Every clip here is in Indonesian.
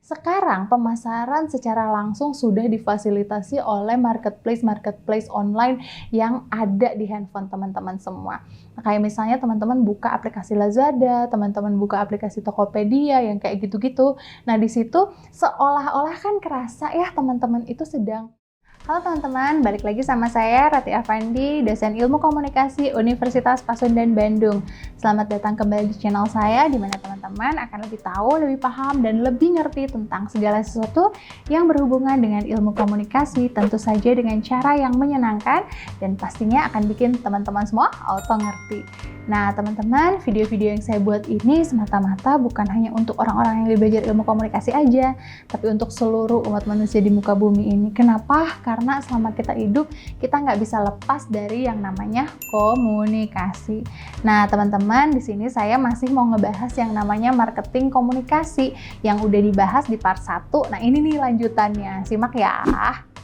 Sekarang pemasaran secara langsung sudah difasilitasi oleh marketplace online yang ada di handphone teman-teman semua. Nah, kayak misalnya teman-teman buka aplikasi Lazada, teman-teman buka aplikasi Tokopedia yang kayak gitu-gitu. Nah, di situ seolah-olah kan kerasa ya teman-teman itu sedang. Halo teman-teman, balik lagi sama saya Rati Afandi, dosen Ilmu Komunikasi Universitas Pasundan Bandung. Selamat datang kembali di channel saya, di mana teman-teman akan lebih tahu, lebih paham, dan lebih ngerti tentang segala sesuatu yang berhubungan dengan ilmu komunikasi, tentu saja dengan cara yang menyenangkan, dan pastinya akan bikin teman-teman semua auto ngerti. Nah teman-teman, video-video yang saya buat ini semata-mata bukan hanya untuk orang-orang yang belajar ilmu komunikasi aja, tapi untuk seluruh umat manusia di muka bumi ini. Kenapa? Karena selama kita hidup, kita nggak bisa lepas dari yang namanya komunikasi. Nah teman-teman, di sini saya masih mau ngebahas yang namanya marketing komunikasi yang udah dibahas di part 1. Nah ini nih lanjutannya, simak ya.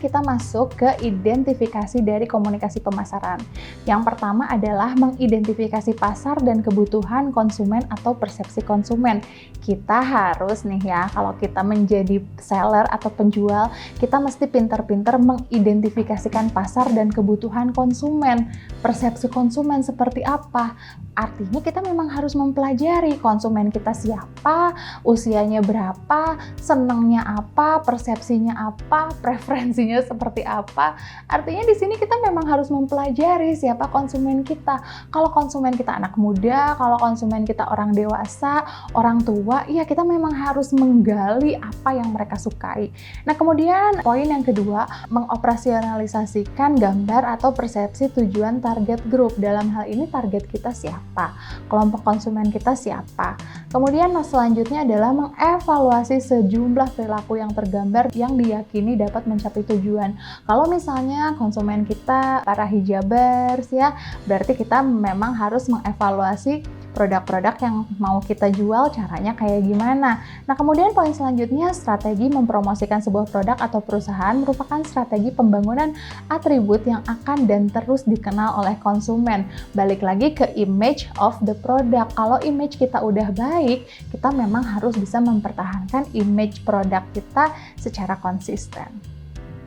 Kita masuk ke identifikasi dari komunikasi pemasaran. Yang pertama adalah mengidentifikasi pasar dan kebutuhan konsumen atau persepsi konsumen. Kita harus nih ya, kalau kita menjadi seller atau penjual, kita mesti pintar-pintar mengidentifikasikan pasar dan kebutuhan konsumen. Persepsi konsumen seperti apa? Artinya kita memang harus mempelajari konsumen kita siapa, usianya berapa, senangnya apa, persepsinya apa, preferensinya seperti apa. Artinya di sini kita memang harus mempelajari siapa konsumen kita. Kalau konsumen kita anak muda, kalau konsumen kita orang dewasa, orang tua, ya kita memang harus menggali apa yang mereka sukai. Nah kemudian poin yang kedua, mengoperasionalisasikan gambar atau persepsi tujuan target group. Dalam hal ini target kita siapa, kelompok konsumen kita siapa. Kemudian selanjutnya adalah mengevaluasi sejumlah perilaku yang tergambar yang diyakini dapat mencapai tujuan. Kalau misalnya konsumen kita para hijabers ya, berarti kita memang harus mengevaluasi produk-produk yang mau kita jual caranya kayak gimana. Nah kemudian poin selanjutnya, strategi mempromosikan sebuah produk atau perusahaan merupakan strategi pembangunan atribut yang akan dan terus dikenal oleh konsumen. Balik lagi ke image of the product. Kalau image kita udah baik, kita memang harus bisa mempertahankan image produk kita secara konsisten.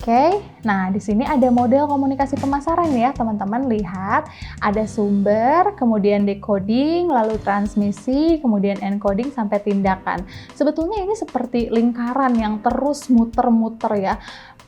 Oke, nah di sini ada model komunikasi pemasaran ya teman-teman, lihat ada sumber, kemudian decoding, lalu transmisi, kemudian encoding sampai tindakan. Sebetulnya ini seperti lingkaran yang terus muter-muter ya.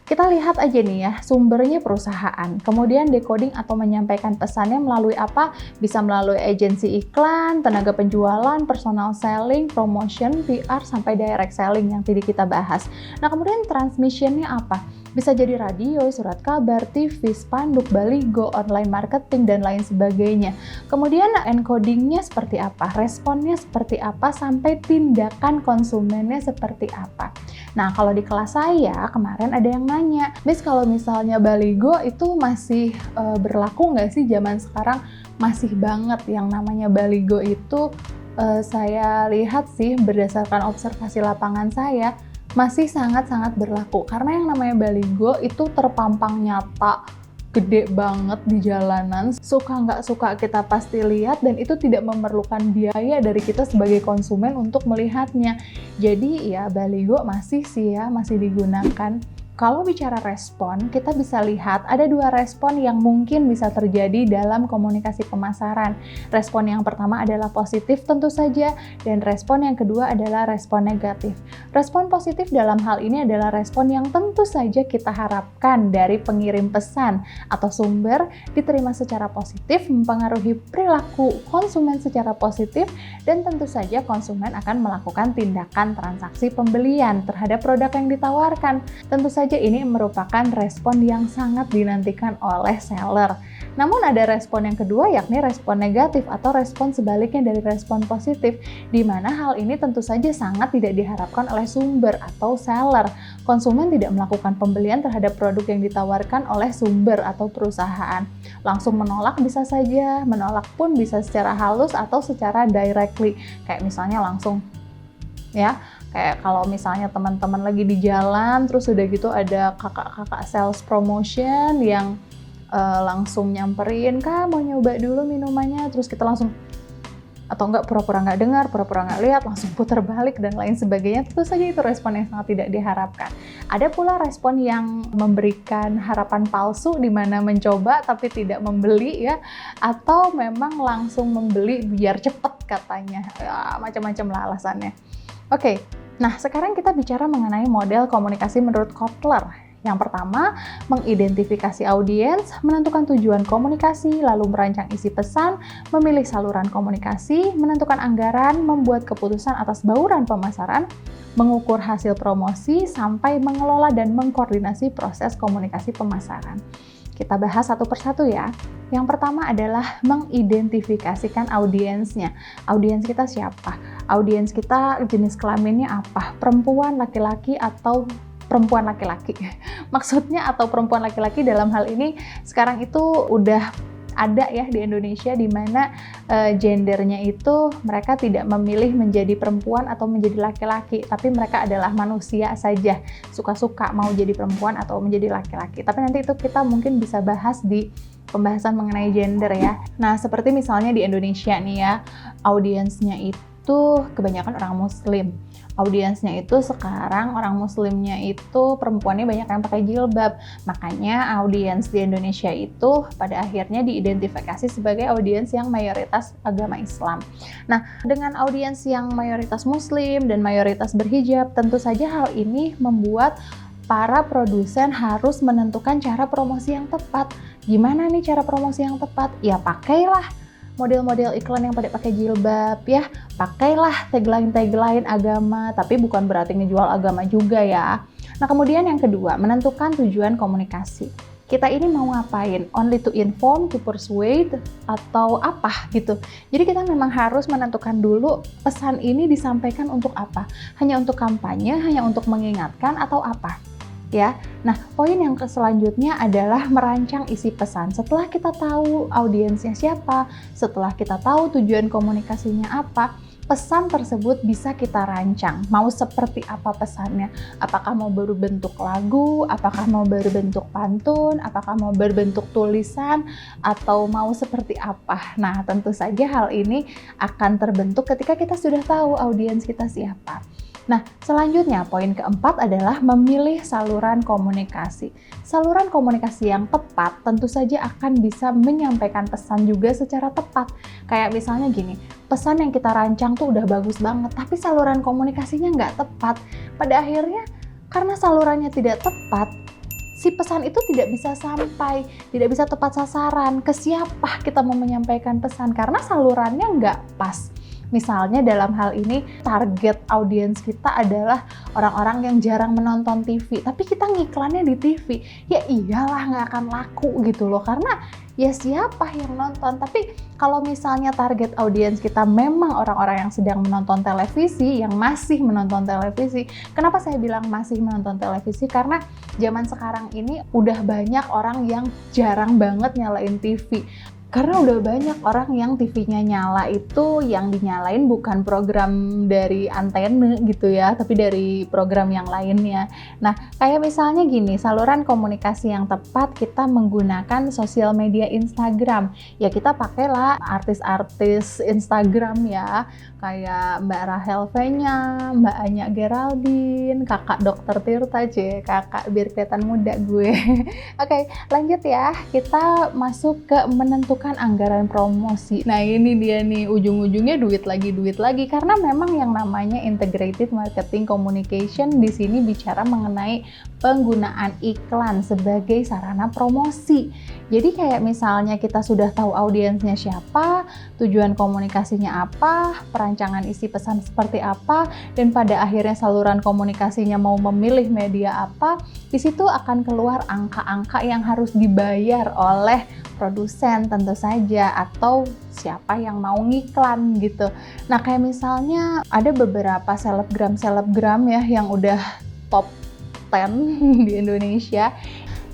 Kita lihat aja nih ya, sumbernya perusahaan, kemudian decoding atau menyampaikan pesannya melalui apa? Bisa melalui agensi iklan, tenaga penjualan, personal selling, promotion, PR, sampai direct selling yang tadi kita bahas. Nah kemudian transmissionnya apa? Bisa jadi radio, surat kabar, TV, spanduk, baligo, online marketing, dan lain sebagainya. Kemudian encodingnya seperti apa? Responnya seperti apa? Sampai tindakan konsumennya seperti apa? Nah, kalau di kelas saya kemarin ada yang nanya, Miss kalau misalnya baligo itu masih berlaku nggak sih zaman sekarang? Masih banget yang namanya baligo itu saya lihat sih berdasarkan observasi lapangan saya, masih sangat-sangat berlaku. Karena yang namanya baligo itu terpampang nyata, gede banget di jalanan, suka nggak suka kita pasti lihat, dan itu tidak memerlukan biaya dari kita sebagai konsumen untuk melihatnya. Jadi ya baligo masih sih ya, masih digunakan. Kalau bicara respon, kita bisa lihat ada dua respon yang mungkin bisa terjadi dalam komunikasi pemasaran. Respon yang pertama adalah positif tentu saja, dan respon yang kedua adalah respon negatif. Respon positif dalam hal ini adalah respon yang tentu saja kita harapkan dari pengirim pesan atau sumber diterima secara positif, mempengaruhi perilaku konsumen secara positif, dan tentu saja konsumen akan melakukan tindakan transaksi pembelian terhadap produk yang ditawarkan. Tentu saja ini merupakan respon yang sangat dinantikan oleh seller. Namun ada respon yang kedua, yakni respon negatif atau respon sebaliknya dari respon positif, di mana hal ini tentu saja sangat tidak diharapkan oleh sumber atau seller. Konsumen tidak melakukan pembelian terhadap produk yang ditawarkan oleh sumber atau perusahaan. Langsung menolak bisa saja, menolak pun bisa secara halus atau secara directly, kayak misalnya langsung ya. Kayak kalau misalnya teman-teman lagi di jalan, terus udah gitu ada kakak-kakak sales promotion yang langsung nyamperin, Kak mau nyoba dulu minumannya, terus kita langsung atau enggak pura-pura nggak dengar, pura-pura nggak lihat, langsung putar balik dan lain sebagainya. Tentu saja itu respon yang sangat tidak diharapkan. Ada pula respon yang memberikan harapan palsu di mana mencoba tapi tidak membeli ya, atau memang langsung membeli biar cepet katanya. Ya, macam-macam lah alasannya. Oke, nah sekarang kita bicara mengenai model komunikasi menurut Kotler. Yang pertama, mengidentifikasi audiens, menentukan tujuan komunikasi, lalu merancang isi pesan, memilih saluran komunikasi, menentukan anggaran, membuat keputusan atas bauran pemasaran, mengukur hasil promosi, sampai mengelola dan mengkoordinasi proses komunikasi pemasaran. Kita bahas satu persatu ya. Yang pertama adalah mengidentifikasikan audiensnya. Audiens kita siapa? Audiens kita jenis kelaminnya apa? Perempuan, laki-laki, atau perempuan laki-laki. Maksudnya atau perempuan laki-laki dalam hal ini sekarang itu udah ada ya di Indonesia di mana gendernya itu mereka tidak memilih menjadi perempuan atau menjadi laki-laki, tapi mereka adalah manusia saja, suka-suka mau jadi perempuan atau menjadi laki-laki. Tapi nanti itu kita mungkin bisa bahas di pembahasan mengenai gender ya. Nah, seperti misalnya di Indonesia nih ya, audiensnya itu kebanyakan orang muslim. Audiensnya itu sekarang orang muslimnya itu perempuannya banyak yang pakai jilbab. Makanya audiens di Indonesia itu pada akhirnya diidentifikasi sebagai audiens yang mayoritas agama Islam. Nah, dengan audiens yang mayoritas muslim dan mayoritas berhijab, tentu saja hal ini membuat para produsen harus menentukan cara promosi yang tepat. Gimana nih cara promosi yang tepat? Ya pakailah model-model iklan yang pada pakai jilbab ya, pakailah tagline-tagline agama, tapi bukan berarti ngejual agama juga ya. Nah, kemudian yang kedua, menentukan tujuan komunikasi. Kita ini mau ngapain? Only to inform, to persuade, atau apa gitu. Jadi kita memang harus menentukan dulu pesan ini disampaikan untuk apa. Hanya untuk kampanye, hanya untuk mengingatkan, atau apa? Ya, nah poin yang selanjutnya adalah merancang isi pesan. Setelah kita tahu audiensnya siapa, setelah kita tahu tujuan komunikasinya apa, pesan tersebut bisa kita rancang. Mau seperti apa pesannya? Apakah mau berbentuk lagu? Apakah mau berbentuk pantun? Apakah mau berbentuk tulisan? Atau mau seperti apa? Nah, tentu saja hal ini akan terbentuk ketika kita sudah tahu audiens kita siapa. Nah, selanjutnya poin keempat adalah memilih saluran komunikasi. Saluran komunikasi yang tepat tentu saja akan bisa menyampaikan pesan juga secara tepat. Kayak misalnya gini, pesan yang kita rancang tuh udah bagus banget, tapi saluran komunikasinya nggak tepat. Pada akhirnya, karena salurannya tidak tepat, si pesan itu tidak bisa sampai, tidak bisa tepat sasaran. Ke siapa kita mau menyampaikan pesan? Karena salurannya nggak pas. Misalnya dalam hal ini target audiens kita adalah orang-orang yang jarang menonton TV, tapi kita ngiklannya di TV, ya iyalah nggak akan laku gitu loh, karena ya siapa yang nonton. Tapi kalau misalnya target audiens kita memang orang-orang yang sedang menonton televisi, yang masih menonton televisi. Kenapa saya bilang masih menonton televisi? Karena zaman sekarang ini udah banyak orang yang jarang banget nyalain TV. Karena udah banyak orang yang TV-nya nyala itu yang dinyalain bukan program dari antena gitu ya, tapi dari program yang lainnya. Nah, kayak misalnya gini, saluran komunikasi yang tepat kita menggunakan sosial media Instagram. Ya kita pakailah artis-artis Instagram ya, kayak Mbak Rahel V-nya, Mbak Anya Geraldine, Kakak Dr. Tirta, Kakak biar kelihatan muda gue. Oke, lanjut ya. Kita masuk ke menentukan anggaran promosi. Nah, ini dia nih, ujung-ujungnya duit lagi, karena memang yang namanya integrated marketing communication di sini bicara mengenai penggunaan iklan sebagai sarana promosi. Jadi kayak misalnya kita sudah tahu audiensnya siapa, tujuan komunikasinya apa, perancangan isi pesan seperti apa, dan pada akhirnya saluran komunikasinya mau memilih media apa, di situ akan keluar angka-angka yang harus dibayar oleh produsen tentu saja, atau siapa yang mau ngiklan gitu. Nah, kayak misalnya ada beberapa selebgram ya yang udah top 10 di Indonesia.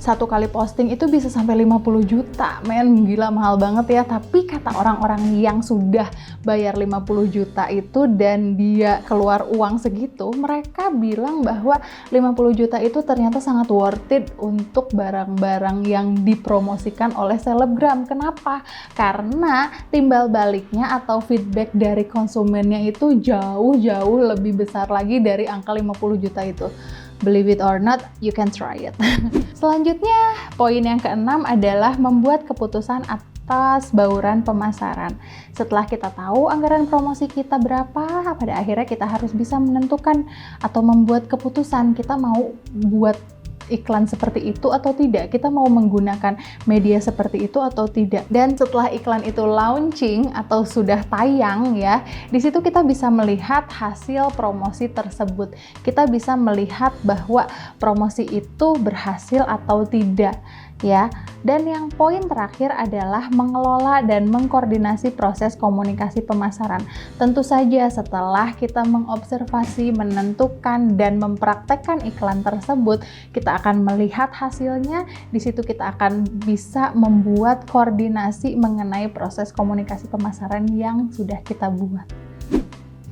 satu kali posting itu bisa sampai 50 juta, men, gila mahal banget ya. Tapi kata orang-orang yang sudah bayar 50 juta itu dan dia keluar uang segitu, mereka bilang bahwa 50 juta itu ternyata sangat worth it untuk barang-barang yang dipromosikan oleh selebgram. Kenapa? Karena timbal baliknya atau feedback dari konsumennya itu jauh-jauh lebih besar lagi dari angka 50 juta itu. Believe it or not, you can try it. Selanjutnya, poin yang keenam adalah membuat keputusan atas bauran pemasaran. Setelah kita tahu anggaran promosi kita berapa, pada akhirnya kita harus bisa menentukan atau membuat keputusan kita mau buat iklan seperti itu atau tidak, kita mau menggunakan media seperti itu atau tidak. Dan setelah iklan itu launching atau sudah tayang ya, di situ kita bisa melihat hasil promosi tersebut. Kita bisa melihat bahwa promosi itu berhasil atau tidak ya. Dan yang poin terakhir adalah mengelola dan mengkoordinasi proses komunikasi pemasaran. Tentu saja setelah kita mengobservasi, menentukan dan mempraktekkan iklan tersebut, kita akan melihat hasilnya. Di situ kita akan bisa membuat koordinasi mengenai proses komunikasi pemasaran yang sudah kita buat.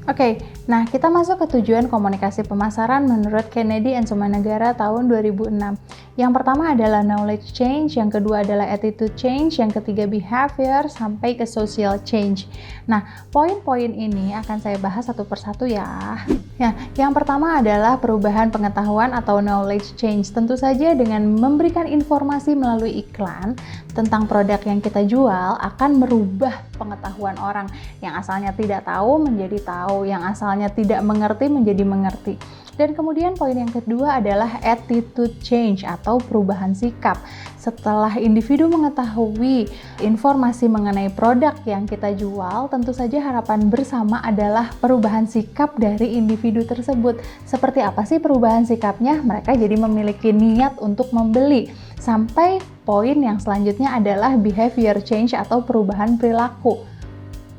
Oke, nah kita masuk ke tujuan komunikasi pemasaran menurut Kennedy and Sumanagara tahun 2006. Yang pertama adalah knowledge change, yang kedua adalah attitude change, yang ketiga behavior, sampai ke social change. Nah, poin-poin ini akan saya bahas satu persatu ya. Ya, yang pertama adalah perubahan pengetahuan atau knowledge change. Tentu saja dengan memberikan informasi melalui iklan tentang produk yang kita jual akan merubah pengetahuan orang. Yang asalnya tidak tahu menjadi tahu, yang asalnya tidak mengerti menjadi mengerti. Dan kemudian poin yang kedua adalah attitude change atau perubahan sikap. Setelah individu mengetahui informasi mengenai produk yang kita jual, tentu saja harapan bersama adalah perubahan sikap dari individu tersebut. Seperti apa sih perubahan sikapnya? Mereka jadi memiliki niat untuk membeli. Sampai poin yang selanjutnya adalah behavior change atau perubahan perilaku.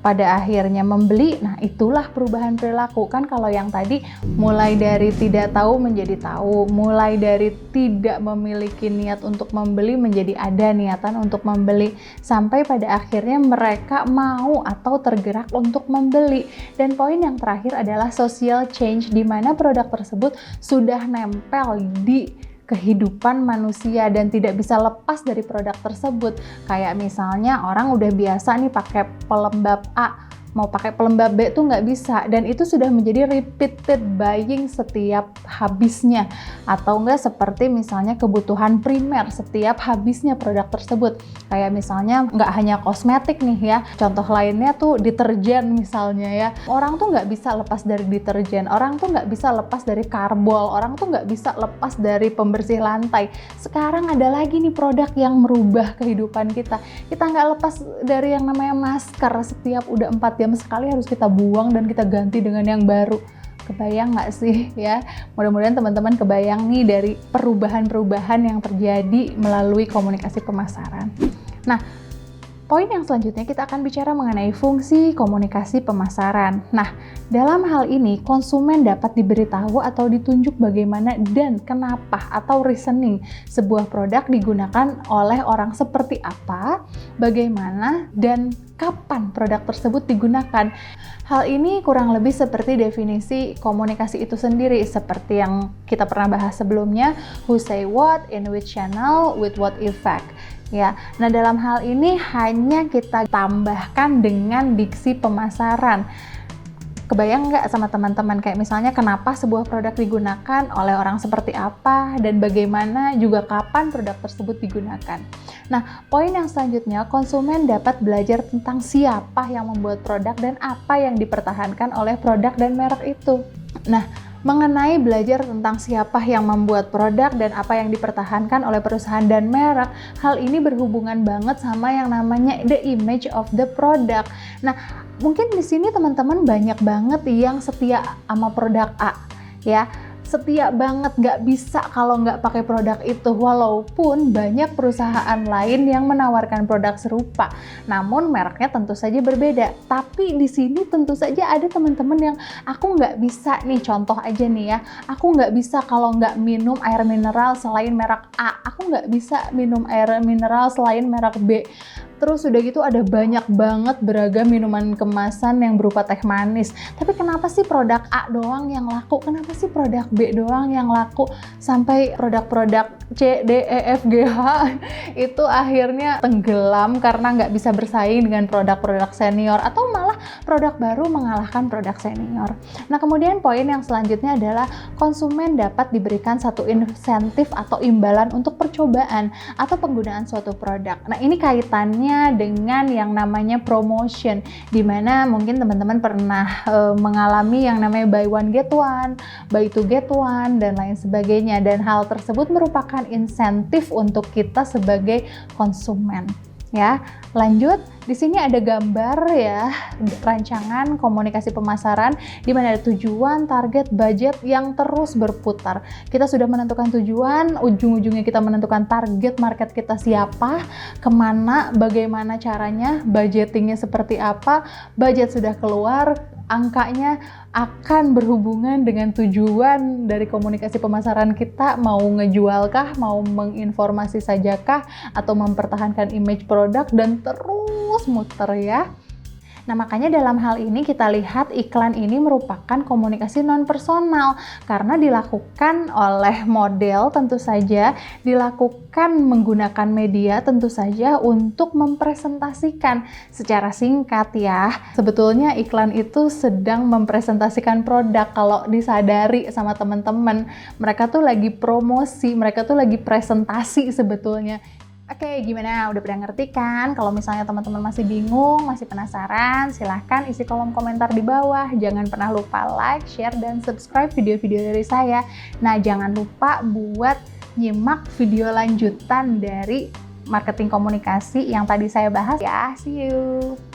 Pada akhirnya membeli, nah itulah perubahan perilaku. Kan kalau yang tadi mulai dari tidak tahu menjadi tahu, mulai dari tidak memiliki niat untuk membeli menjadi ada niatan untuk membeli, sampai pada akhirnya mereka mau atau tergerak untuk membeli. Dan poin yang terakhir adalah social change, di mana produk tersebut sudah nempel di kehidupan manusia dan tidak bisa lepas dari produk tersebut. Kayak misalnya orang udah biasa nih pakai pelembab A, mau pakai pelembab B tuh nggak bisa, dan itu sudah menjadi repeated buying setiap habisnya. Atau enggak seperti misalnya kebutuhan primer setiap habisnya produk tersebut. Kayak misalnya nggak hanya kosmetik nih ya, contoh lainnya tuh deterjen misalnya ya. Orang tuh nggak bisa lepas dari deterjen, orang tuh nggak bisa lepas dari karbol, orang tuh nggak bisa lepas dari pembersih lantai. Sekarang ada lagi nih produk yang merubah kehidupan kita. Kita nggak lepas dari yang namanya masker, setiap udah 4 jam sekali harus kita buang dan kita ganti dengan yang baru. Kebayang nggak sih ya? Mudah-mudahan teman-teman kebayang nih dari perubahan-perubahan yang terjadi melalui komunikasi pemasaran. Nah, poin yang selanjutnya kita akan bicara mengenai fungsi komunikasi pemasaran. Nah, dalam hal ini konsumen dapat diberitahu atau ditunjuk bagaimana dan kenapa atau reasoning sebuah produk digunakan oleh orang seperti apa, bagaimana, dan kapan produk tersebut digunakan. Hal ini kurang lebih seperti definisi komunikasi itu sendiri, seperti yang kita pernah bahas sebelumnya, who say what, in which channel, with what effect. Ya, nah dalam hal ini hanya kita tambahkan dengan diksi pemasaran. Kebayang nggak sama teman-teman kayak misalnya kenapa sebuah produk digunakan oleh orang seperti apa dan bagaimana juga kapan produk tersebut digunakan. Nah, poin yang selanjutnya, konsumen dapat belajar tentang siapa yang membuat produk dan apa yang dipertahankan oleh produk dan merek itu. Nah, mengenai belajar tentang siapa yang membuat produk dan apa yang dipertahankan oleh perusahaan dan merek, hal ini berhubungan banget sama yang namanya the image of the product. Nah, mungkin di sini teman-teman banyak banget yang setia sama produk A, ya. setia banget, nggak bisa kalau nggak pakai produk itu. Walaupun banyak perusahaan lain yang menawarkan produk serupa, namun mereknya tentu saja berbeda. Tapi di sini tentu saja ada teman-teman yang aku nggak bisa nih, contoh aja nih ya, aku nggak bisa kalau nggak minum air mineral selain merek A, aku nggak bisa minum air mineral selain merek B. Terus udah gitu ada banyak banget beragam minuman kemasan yang berupa teh manis. Tapi kenapa sih produk A doang yang laku? Kenapa sih produk B doang yang laku? Sampai produk-produk C, D, E, F, G, H itu akhirnya tenggelam karena nggak bisa bersaing dengan produk-produk senior, atau malah produk baru mengalahkan produk senior. Nah, kemudian poin yang selanjutnya adalah konsumen dapat diberikan satu insentif atau imbalan untuk percobaan atau penggunaan suatu produk. Nah, ini kaitannya dengan yang namanya promotion, dimana mungkin teman-teman pernah mengalami yang namanya buy one get one, buy two get one, dan lain sebagainya, dan hal tersebut merupakan insentif untuk kita sebagai konsumen. Ya, lanjut. Di sini ada gambar ya, rancangan komunikasi pemasaran di mana ada tujuan, target, budget yang terus berputar. Kita sudah menentukan tujuan, ujung-ujungnya kita menentukan target market kita siapa, kemana, bagaimana caranya, budgetingnya seperti apa, budget sudah keluar, angkanya akan berhubungan dengan tujuan dari komunikasi pemasaran kita, mau ngejualkah, mau menginformasi sajakah, atau mempertahankan image produk, dan terus muter ya. Nah, makanya dalam hal ini kita lihat iklan ini merupakan komunikasi non-personal karena dilakukan oleh model, tentu saja dilakukan menggunakan media tentu saja untuk mempresentasikan secara singkat ya. Sebetulnya iklan itu sedang mempresentasikan produk. Kalau disadari sama teman-teman, mereka tuh lagi promosi, mereka tuh lagi presentasi sebetulnya. Oke, gimana? Udah pada ngerti kan? Kalau misalnya teman-teman masih bingung, masih penasaran, silahkan isi kolom komentar di bawah. Jangan pernah lupa like, share, dan subscribe video-video dari saya. Nah, jangan lupa buat nyimak video lanjutan dari marketing komunikasi yang tadi saya bahas ya. See you!